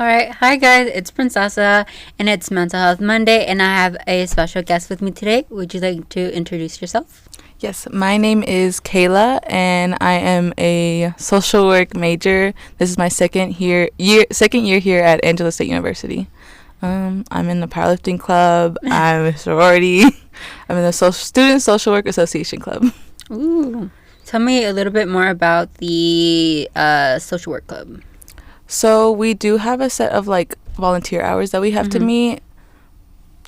All right. Hi, guys. It's Princesa, and it's Mental Health Monday, and I have a special guest with me today. Would you like to introduce yourself? Yes, my name is Kayla, and I am a social work major. This is my second year here at Angela State University. I'm in the powerlifting club. I'm a sorority. I'm in the Student Social Work Association club. Ooh. Tell me a little bit more about the social work club. So we do have a set of like volunteer hours that we have to meet,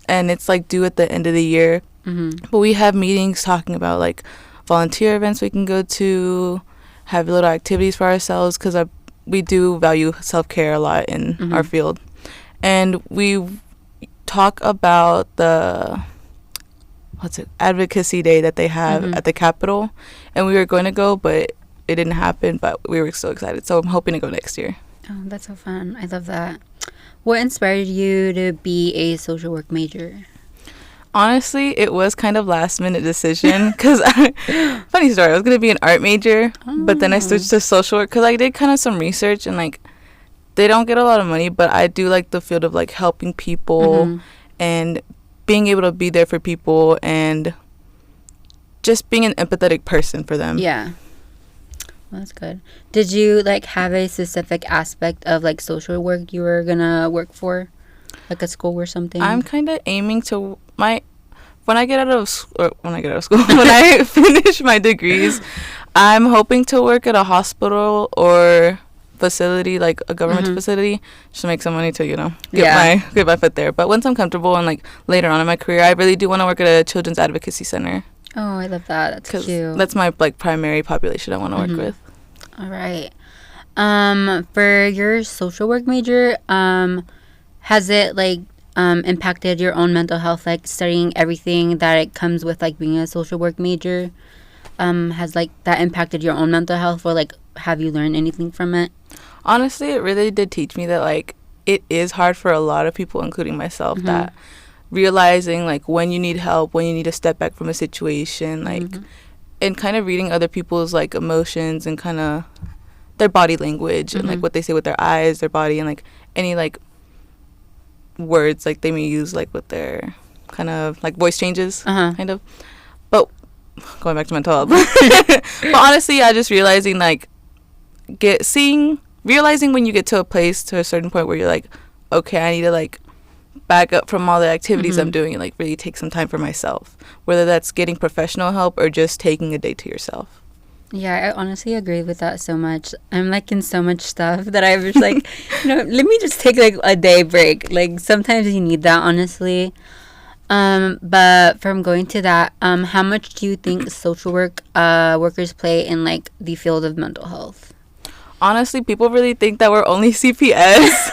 and it's like due at the end of the year. But we have meetings talking about like volunteer events we can go to, have little activities for ourselves because we do value self-care a lot in our field. And we talk about the advocacy day that they have at the Capitol, and we were going to go, but it didn't happen, but we were so excited, so I'm hoping to go next year. Oh, that's so fun. I love that. What inspired you to be a social work major? Honestly, it was kind of last minute decision because funny story, I was going to be an art major, but then I switched to social work because I did kind of some research, and like they don't get a lot of money, but I do like the field of like helping people and being able to be there for people and just being an empathetic person for them. Yeah. Well, that's good. Did you like have a specific aspect of like social work you were gonna work for, like a school or something? I'm kind of aiming to when I get out of school, when I finish my degrees, I'm hoping to work at a hospital or facility, like a government facility, just to make some money to get my foot there. But once I'm comfortable and like later on in my career, I really do want to work at a children's advocacy center. Oh, I love that. That's cute. That's my like primary population I want to work with. All right. For your social work major, has it like impacted your own mental health, like studying everything that it comes with like being a social work major? Has like that impacted your own mental health, or like have you learned anything from it? Honestly, it really did teach me that like it is hard for a lot of people, including myself, that realizing like when you need help, when you need to step back from a situation, like and kind of reading other people's like emotions and kind of their body language and like what they say with their eyes, their body, and like any like words like they may use like with their kind of like voice changes kind of. But going back to mental health, but honestly, I just realizing like realizing when you get to a place, to a certain point where you're like, okay, I need to like back up from all the activities I'm doing and like really take some time for myself, whether that's getting professional help or just taking a day to yourself. Yeah, I honestly agree with that so much. I'm like in so much stuff that I was like, let me just take like a day break. Like sometimes you need that, honestly. But from going to that, how much do you think social work workers play in like the field of mental health? Honestly, people really think that we're only CPS.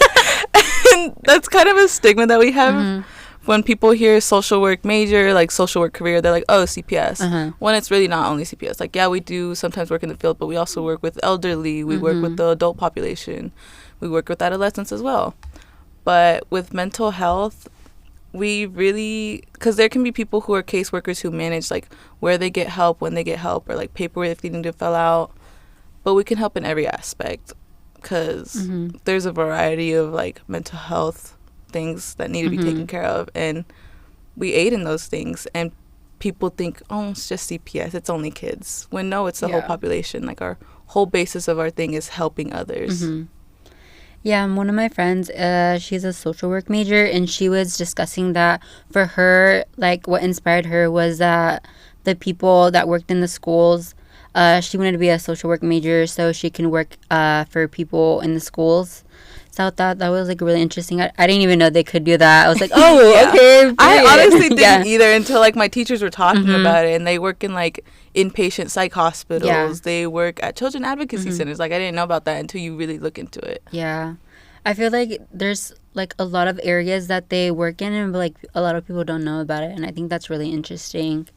And that's kind of a stigma that we have. When people hear social work major, like social work career, they're like, oh, CPS. When it's really not only CPS. Like, yeah, we do sometimes work in the field, but we also work with elderly. We work with the adult population. We work with adolescents as well. But with mental health, we really, because there can be people who are caseworkers who manage like where they get help, when they get help, or like paperwork they need to fill out. But we can help in every aspect because there's a variety of like mental health things that need to be taken care of, and we aid in those things. And people think, oh, it's just CPS, it's only kids, when no, it's the whole population. Like our whole basis of our thing is helping others. Yeah, one of my friends, she's a social work major, and she was discussing that for her, like what inspired her was that the people that worked in the schools, she wanted to be a social work major so she can work for people in the schools. So I thought that was like really interesting. I didn't even know they could do that. I was like, oh, okay. I honestly didn't either until like my teachers were talking about it, and they work in like inpatient psych hospitals. They work at children advocacy centers. Like I didn't know about that until you really look into it. Yeah. I feel like there's like a lot of areas that they work in, and like a lot of people don't know about it, and I think that's really interesting.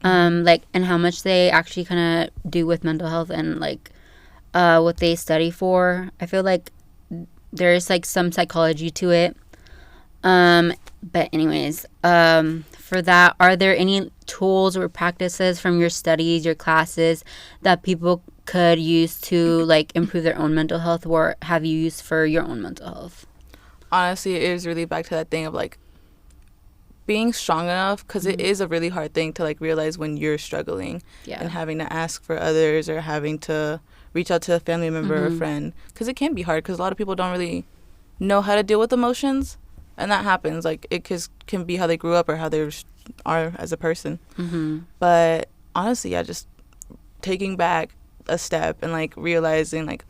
Like, and how much they actually kind of do with mental health and like what they study for. I feel like there's like some psychology to it. But anyways, for that, are there any tools or practices from your studies, your classes, that people could use to like improve their own mental health, or have you used for your own mental health? honestly, it is really back to that thing of like being strong enough, because it is a really hard thing to like realize when you're struggling and having to ask for others or having to reach out to a family member or a friend, because it can be hard because a lot of people don't really know how to deal with emotions, and that happens. Like it can be how they grew up or how they are as a person. But honestly, yeah, just taking back a step and like realizing like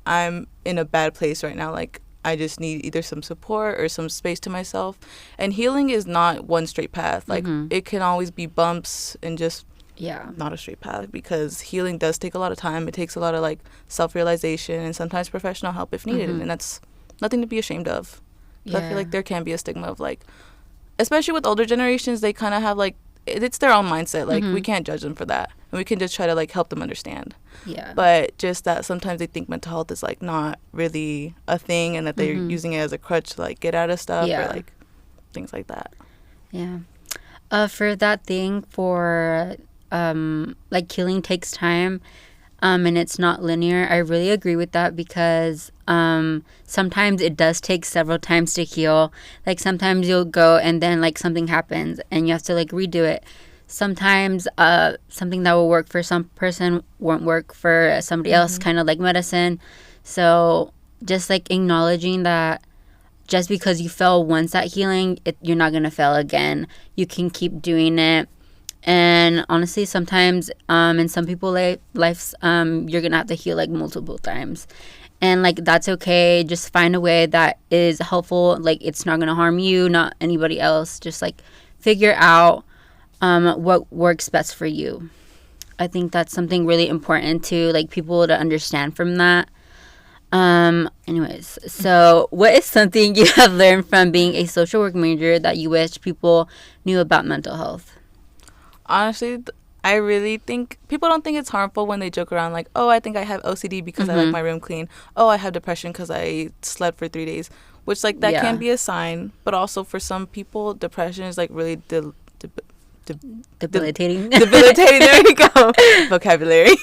I'm in a bad place right now, like I just need either some support or some space to myself. And healing is not one straight path. Like it can always be bumps and just not a straight path, because healing does take a lot of time. It takes a lot of like self-realization and sometimes professional help if needed, and that's nothing to be ashamed of. I feel like there can be a stigma of like, especially with older generations, they kind of have like, it's their own mindset. Like we can't judge them for that, and we can just try to like help them understand. But just that sometimes they think mental health is like not really a thing, and that they're using it as a crutch to like get out of stuff or like things like that. For that thing, for like healing takes time, and it's not linear. I really agree with that, because sometimes it does take several times to heal. Like sometimes you'll go and then like something happens and you have to like redo it. Sometimes something that will work for some person won't work for somebody else, kind of like medicine. So just like acknowledging that just because you fail once at healing, you're not going to fail again. You can keep doing it. And honestly, sometimes in some people's lives, you're going to have to heal like multiple times. And like that's okay. Just find a way that is helpful. Like it's not going to harm you, not anybody else. Just like figure out what works best for you. I think that's something really important to like people to understand from that. Anyways, so what is something you have learned from being a social work major that you wish people knew about mental health? Honestly, I really think people don't think it's harmful when they joke around like, oh, I think I have OCD because I like my room clean. Oh, I have depression because I slept for 3 days, which like that can be a sign. But also for some people, depression is like really debilitating. Debilitating. There you go. Vocabulary.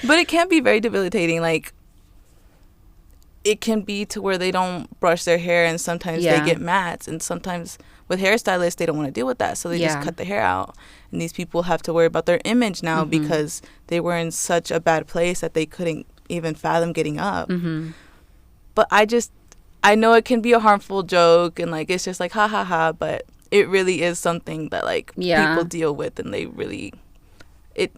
But it can be very debilitating. Like it can be to where they don't brush their hair, and sometimes they get mats, and sometimes with hairstylists they don't want to deal with that, so they just cut the hair out. And these people have to worry about their image now because they were in such a bad place that they couldn't even fathom getting up. But I know it can be a harmful joke, and like it's just like ha ha ha, but it really is something that like people deal with, and it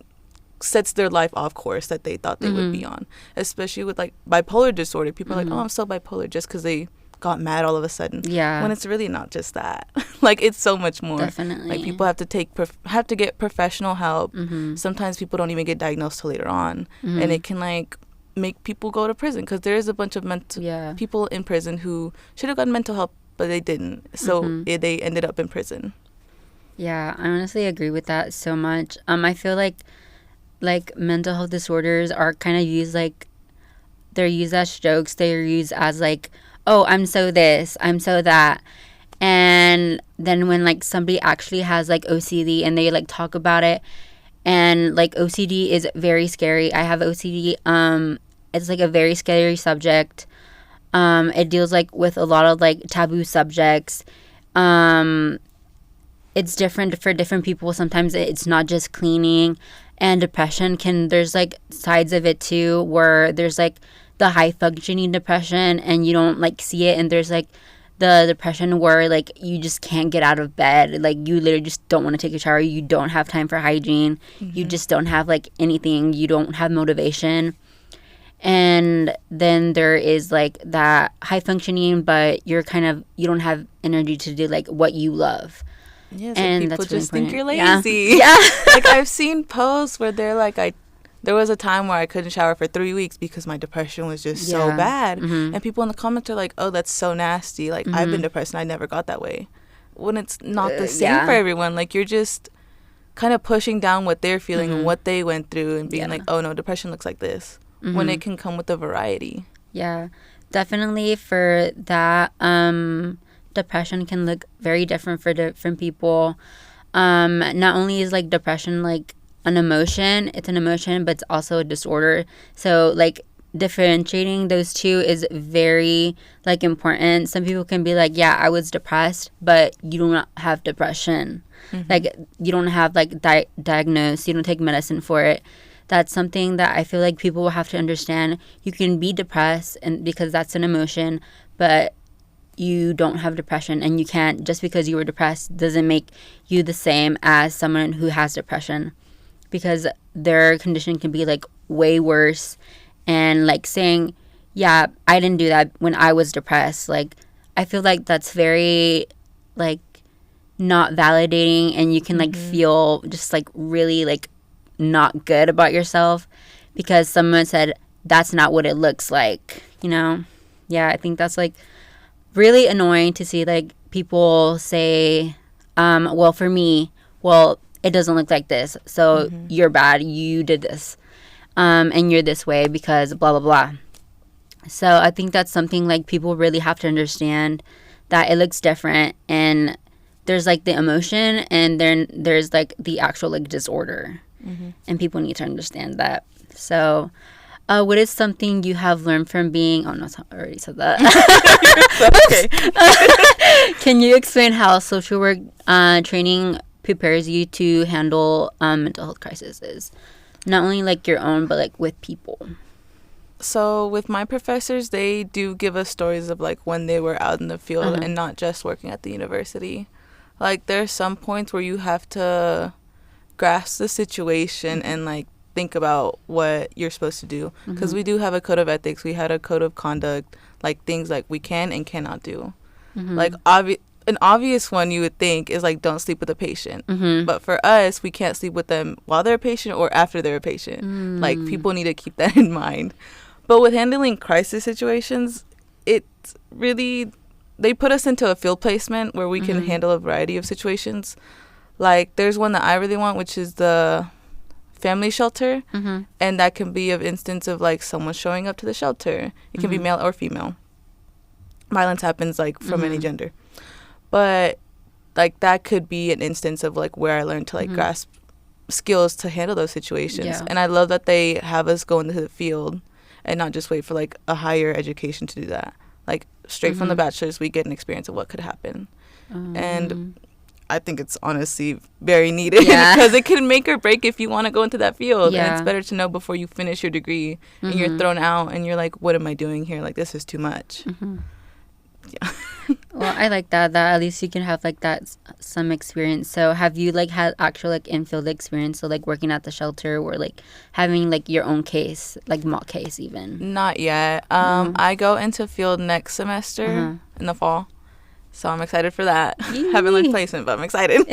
sets their life off course that they thought they would be on. Especially with like bipolar disorder, people are like, oh, I'm so bipolar, just because they got mad all of a sudden, when it's really not just that. Like it's so much more. Definitely. Like people have to get professional help. Sometimes people don't even get diagnosed till later on, and it can like make people go to prison, because there is a bunch of people in prison who should have gotten mental help, but they didn't, so they ended up in prison. I honestly agree with that so much. I feel like mental health disorders are kind of used like, they're used as jokes. They're used as like, oh, I'm so this, I'm so that. And then when like somebody actually has like OCD and they like talk about it, and like OCD is very scary. I have OCD. It's like a very scary subject. It deals like with a lot of like taboo subjects. It's different for different people. Sometimes it's not just cleaning. And depression there's like sides of it too, where there's like the high functioning depression and you don't like see it, and there's like the depression where like you just can't get out of bed, like you literally just don't want to take a shower, you don't have time for hygiene, you just don't have like anything, you don't have motivation. And then there is like that high functioning, but you don't have energy to do like what you love. Yes, and people that's just really think you're lazy. Like I've seen posts where they're like, there was a time where I couldn't shower for 3 weeks because my depression was just so bad. And people in the comments are like, oh, that's so nasty. Like I've been depressed and I never got that way. When it's not the same for everyone. Like you're just kind of pushing down what they're feeling and what they went through, and being like, oh no, depression looks like this, when it can come with a variety. Definitely for that. Depression can look very different for different people. Not only is like depression like an emotion, it's an emotion, but it's also a disorder. So like differentiating those two is very like important. Some people can be like, yeah, I was depressed, but you do not have depression. Like you don't have like diagnosed, you don't take medicine for it. That's something that I feel like people will have to understand. You can be depressed, and because that's an emotion, but you don't have depression, and you can't, just because you were depressed doesn't make you the same as someone who has depression, because their condition can be like way worse. And like saying, yeah, I didn't do that when I was depressed, like I feel like that's very like not validating, and you can like feel just like really like not good about yourself because someone said that's not what it looks like, you know. Yeah, I think that's like really annoying to see like people say, well, for me, well, it doesn't look like this, so you're bad, you did this, and you're this way because blah blah blah. So I think that's something like people really have to understand, that it looks different, and there's like the emotion, and then there's like the actual like disorder, and people need to understand that. So what is something you have learned from being... Oh, no, I already said that. Okay. Can you explain how social work training prepares you to handle mental health crises? Not only like your own, but like with people. So with my professors, they do give us stories of like when they were out in the field and not just working at the university. Like there's some points where you have to grasp the situation and like think about what you're supposed to do, because we do have a code of ethics, we had a code of conduct, like things like we can and cannot do. Like an obvious one you would think is like don't sleep with a patient, but for us we can't sleep with them while they're a patient or after they're a patient. Like people need to keep that in mind. But with handling crisis situations, it's really, they put us into a field placement where we can handle a variety of situations. Like there's one that I really want, which is the family shelter, and that can be of instance of like someone showing up to the shelter. It can be male or female. Violence happens like from any gender, but like that could be an instance of like where I learned to like grasp skills to handle those situations. And I love that they have us go into the field and not just wait for like a higher education to do that. Like straight from the bachelor's, we get an experience of what could happen. And I think it's honestly very needed, because it can make or break if you want to go into that field. And it's better to know before you finish your degree and you're thrown out and you're like, what am I doing here? Like, this is too much. Yeah. Well, I like that at least you can have like that some experience. So have you like had actual like in-field experience, so like working at the shelter or like having like your own case, like mock case even? Not yet. I go into field next semester in the fall. So I'm excited for that. Haven't learned placement, but I'm excited.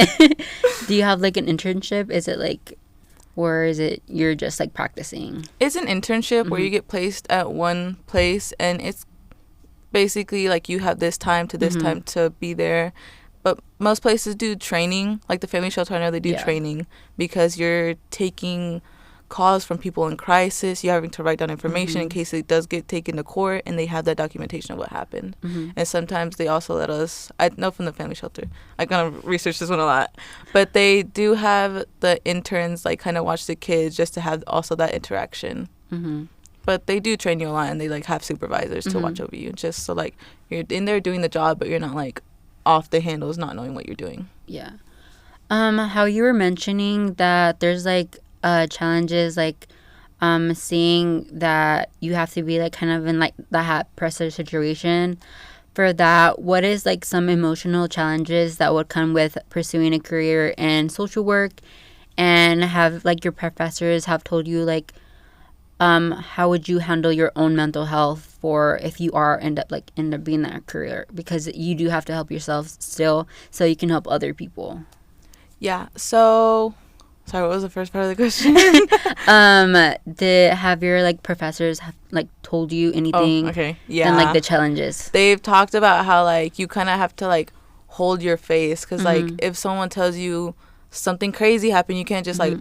Do you have like an internship? Is it like, or is it you're just like practicing? It's an internship where you get placed at one place, and it's basically like you have this time to this time to be there. But most places do training. Like the family shelter, I know they do training, because you're taking calls from people in crisis. You're having to write down information in case it does get taken to court, and they have that documentation of what happened. And sometimes they also let us, I know from the family shelter, I kind of researched this one a lot, but they do have the interns like kind of watch the kids just to have also that interaction. But they do train you a lot, and they like have supervisors to watch over you, just so like you're in there doing the job, but you're not like off the handles not knowing what you're doing. How you were mentioning that there's like challenges, like seeing that you have to be like kind of in like the hot pressure situation. For that, what is like some emotional challenges that would come with pursuing a career in social work, and have like your professors have told you like how would you handle your own mental health for if you are end up being that career, because you do have to help yourself still so you can help other people? So sorry, what was the first part of the question? Have your like professors have like told you anything? And like the challenges they've talked about, how like you kind of have to like hold your face, because like if someone tells you something crazy happened, you can't just like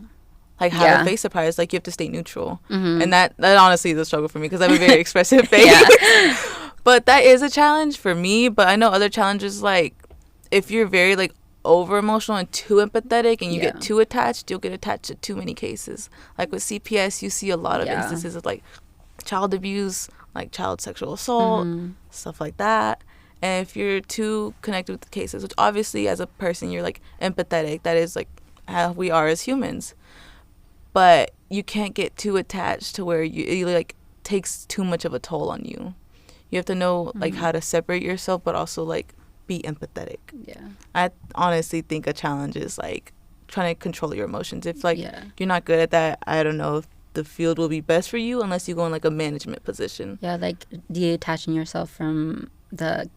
have a face surprise. Like you have to stay neutral, and that honestly is a struggle for me, because I have a very expressive face. But that is a challenge for me. But I know other challenges, like if you're very like over emotional and too empathetic and you get too attached, you'll get attached to too many cases. Like with CPS, you see a lot of instances of like child abuse, like child sexual assault, stuff like that. And if you're too connected with the cases, which obviously as a person you're like empathetic, that is like how we are as humans, but you can't get too attached to where it like takes too much of a toll on you. You have to know like how to separate yourself, but also like be empathetic. Yeah. I honestly think a challenge is like trying to control your emotions. If like you're not good at that, I don't know if the field will be best for you unless you go in like a management position. Yeah, like detaching yourself from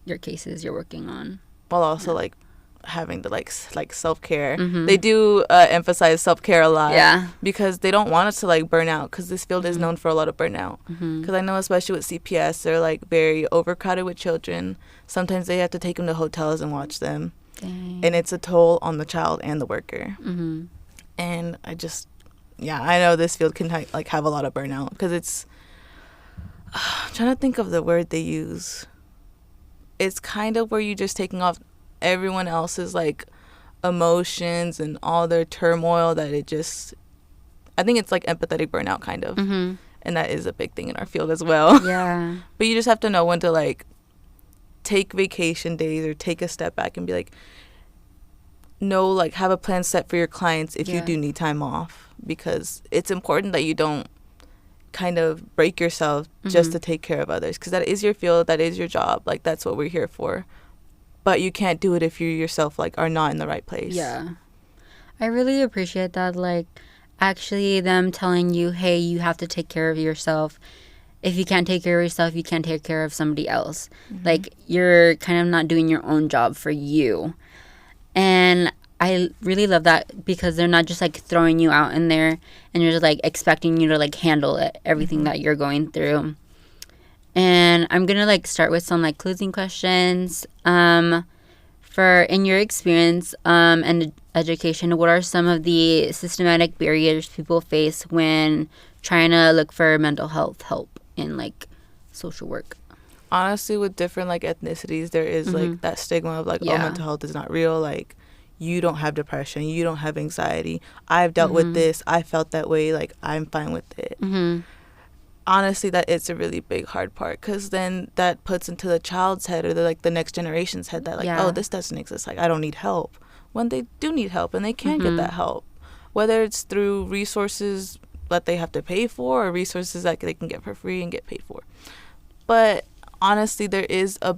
your cases you're working on, while also like having the like self-care. They do emphasize self-care a lot, because they don't want us to like burn out, because this field is known for a lot of burnout. Because I know especially with CPS, they're like very overcrowded with children. Sometimes they have to take them to hotels and watch them. Dang. And it's a toll on the child and the worker. And I just I know this field can like have a lot of burnout, because it's I'm trying to think of the word they use. It's kind of where you're just taking off everyone else's like emotions and all their turmoil, that it just, I think it's like empathetic burnout kind of. And that is a big thing in our field as well. Yeah. But you just have to know when to like take vacation days or take a step back and be like, no, like have a plan set for your clients if you do need time off, because it's important that you don't kind of break yourself just to take care of others, because that is your field, that is your job, like that's what we're here for. But you can't do it if you yourself like are not in the right place. I really appreciate that, like actually them telling you, hey, you have to take care of yourself. If you can't take care of yourself, you can't take care of somebody else. Like you're kind of not doing your own job for you. And I really love that, because they're not just like throwing you out in there and you're just like expecting you to like handle it, everything that you're going through. And I'm gonna like start with some like closing questions. For in your experience and education, what are some of the systematic barriers people face when trying to look for mental health help in like social work? Honestly, with different like ethnicities, there is like that stigma of like, oh, mental health is not real. Like, you don't have depression, you don't have anxiety. I've dealt with this. I felt that way. Like, I'm fine with it. Honestly, that it's a really big hard part, because then that puts into the child's head or the next generation's head that like, oh, this doesn't exist. Like, I don't need help, when they do need help and they can get that help, whether it's through resources that they have to pay for or resources that they can get for free and get paid for. But honestly, there is a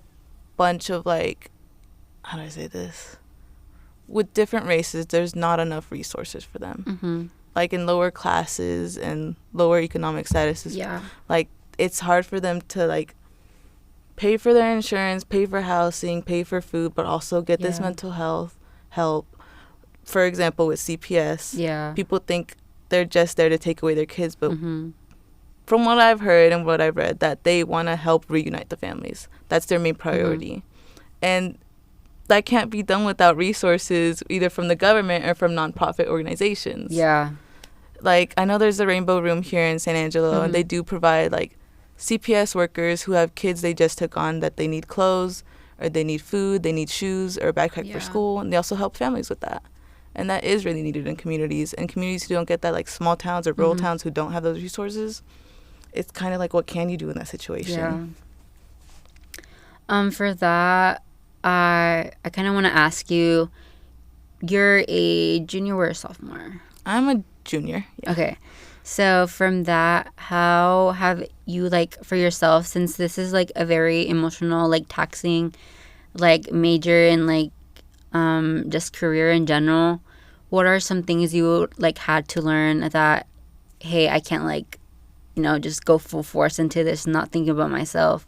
bunch of like, how do I say this? With different races, there's not enough resources for them. Like in lower classes and lower economic statuses, like it's hard for them to like pay for their insurance, pay for housing, pay for food, but also get this mental health help. For example, with CPS, people think they're just there to take away their kids, but from what I've heard and what I've read, that they want to help reunite the families. That's their main priority. And that can't be done without resources, either from the government or from nonprofit organizations. Like, I know there's a Rainbow Room here in San Angelo, and they do provide like CPS workers who have kids they just took on that they need clothes, or they need food, they need shoes, or a backpack for school, and they also help families with that. And that is really needed in communities. And communities who don't get that, like small towns or rural towns who don't have those resources, it's kind of like, what can you do in that situation? For that, I kind of want to ask you, you're a junior or a sophomore? I'm a junior. Okay. So from that, how have you, like, for yourself, since this is like a very emotional, like taxing, like major in like just career in general, what are some things you like had to learn that, hey, I can't like, just go full force into this, not thinking about myself?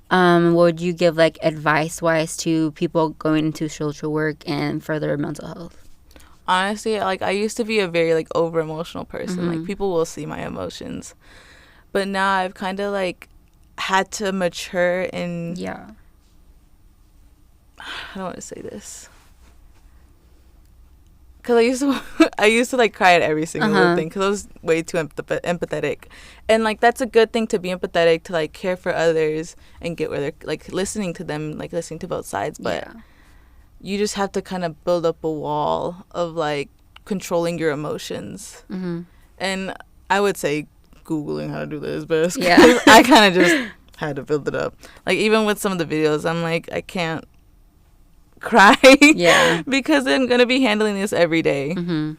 What would you give like advice wise to people going into social work and further mental health? Honestly, like I used to be a very like over emotional person. Like people will see my emotions, but now I've kind of like had to mature and I don't want to say this, because I used to like cry at every single little thing, because I was way too empathetic, and like that's a good thing to be empathetic, to like care for others and get where they're like listening to them, like listening to both sides, but you just have to kind of build up a wall of like controlling your emotions. And I would say Googling how to do this, but Yeah. I kind of just had to build it up. Like, even with some of the videos, I'm like, I can't cry. Yeah. Because I'm going to be handling this every day. Mm-hmm.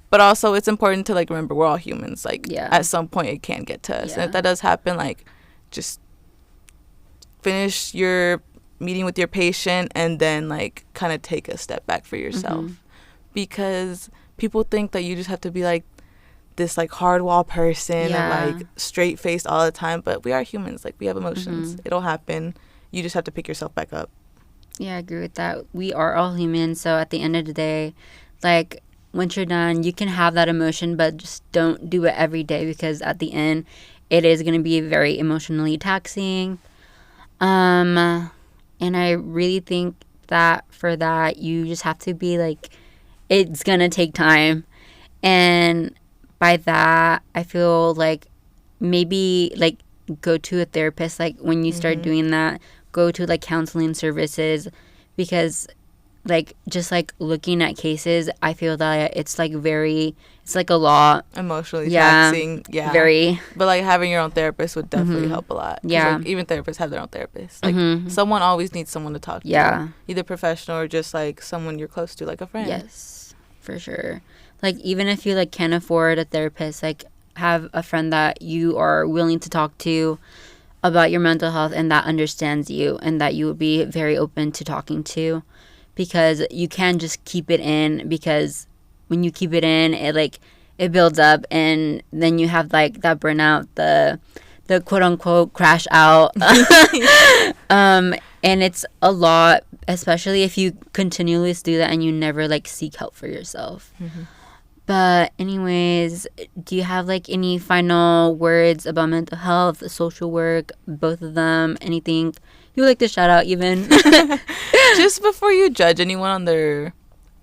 But also, it's important to, like, remember we're all humans. Like, Yeah. at some point, it can get to us. Yeah. And if that does happen, like, just finish your meeting with your patient and then, like, kind of take a step back for yourself. Mm-hmm. Because people think that you just have to be, like, this, like, hard wall person and, like, straight faced all the time. But we are humans. Like, we have emotions. Mm-hmm. It'll happen. You just have to pick yourself back up. Yeah, I agree with that. We are all humans, so at the end of the day, like, once you're done, you can have that emotion, but just don't do it every day, because at the end, it is going to be very emotionally taxing. And I really think that for that, you just have to be like, it's going to take time. And by that, I feel like maybe, like, go to a therapist. Like, when you start doing that, go to, like, counseling services, because, like, just, like, looking at cases, I feel that it's, like, it's, like, a lot. Emotionally taxing. Yeah. Very. But, like, having your own therapist would definitely help a lot. 'Cause, Yeah. like, even therapists have their own therapists. Like, someone always needs someone to talk to. Yeah. Either professional or just, like, someone you're close to, like a friend. Yes, for sure. Like, even if you, like, can't afford a therapist, like, have a friend that you are willing to talk to about your mental health and that understands you and that you would be very open to talking to, because you can't just keep it in, because when you keep it in, it builds up, and then you have, like, that burnout, the quote unquote crash out. And it's a lot, especially if you continually do that and you never, like, seek help for yourself. But anyways, do you have, like, any final words about mental health, social work, both of them? Anything you would like to shout out even? Just before you judge anyone on their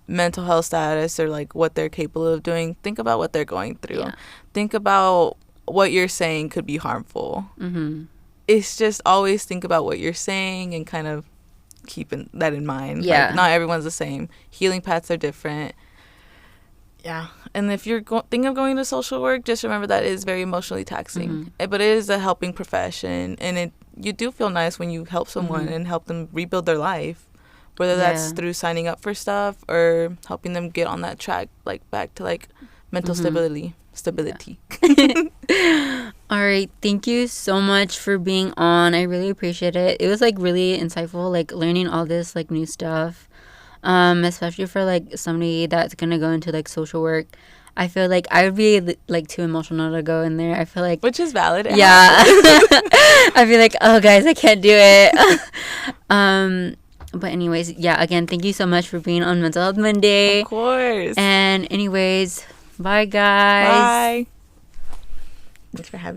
mental health status or, like, what they're capable of doing, think about what they're going through. Yeah. Think about what you're saying could be harmful. It's just always think about what you're saying and kind of keeping that in mind. Yeah. Like, not everyone's the same. Healing paths are different. Yeah. And if you're thinking of going to social work, just remember that it is very emotionally taxing. But it is a helping profession. And you do feel nice when you help someone and help them rebuild their life. Whether that's through signing up for stuff or helping them get on that track, like, back to, like, mental stability. Yeah. All right. Thank you so much for being on. I really appreciate it. It was, like, really insightful, like, learning all this, like, new stuff. Especially for, like, somebody that's gonna go into, like, social work. I feel like I would be, like, too emotional to go in there. I feel like, which is valid. Yeah. I feel like, oh, guys, I can't do it. But anyways, yeah, again, thank you so much for being on Mental Health Monday. Of course. And anyways, bye, guys. Bye. Thanks for having me.